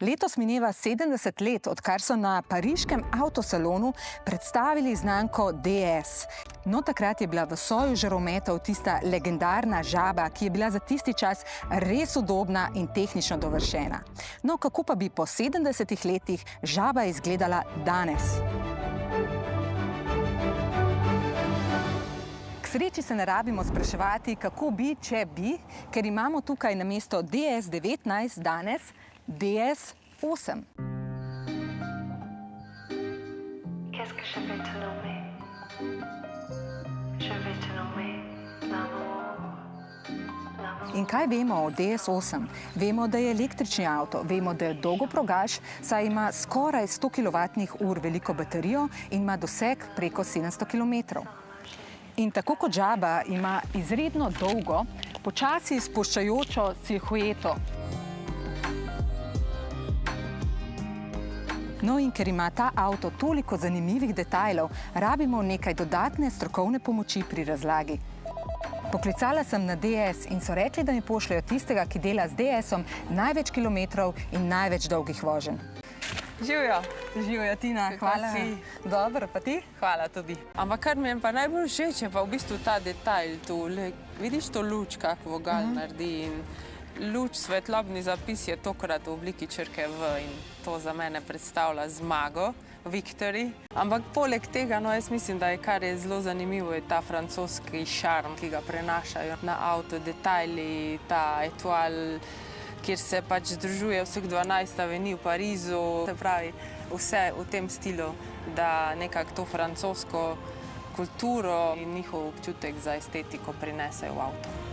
Letos mineva 70 let, odkar so na pariškem avtosalonu predstavili znamko DS. No, takrat je bila v soju žarometov tista legendarna žaba, ki je bila za tisti čas res udobna in tehnično dovršena. No, kako pa bi po 70 letih žaba izgledala danes? K sreči se ne rabimo spraševati, kako bi, če bi, ker imamo tukaj namesto DS19 danes DS8. In kaj vemo o DS8? Vemo, da je električni avto, vemo, da je dolgoprogaš, saj ima skoraj 100 kWh veliko baterijo in ima doseg preko 700 km. In tako kot žaba ima izredno dolgo, počasi spuščajočo silhueto. No, in ker ima ta avto toliko zanimivih detajlov, rabimo nekaj dodatne strokovne pomoči pri razlagi. Poklicala sem na DS in so rekli, da mi pošljajo tistega, ki dela z DS-om največ kilometrov in največ dolgih voženj. Živjo. Živjo, Tina, hvala. Kako si? Dobro, pa ti? Hvala tudi. Ampak kar mi je pa najbolj všeč, je pa v bistvu ta detajl tu. Vidiš to luč, kako vogal naredi, in luč, svetlobni zapis je tokrat v obliki črke V in to za mene predstavlja zmago, victory. Ampak poleg tega, no, jaz mislim, da je kar je zelo zanimivo, je ta francoski šarm, ki ga prenašajo na avto, detajli, ta etual, kjer se pač združuje vseh 12 aveni v Parizu. Se pravi, vse v tem stilu, da nekako to francosko kulturo in njihov občutek za estetiko prinesejo v avto.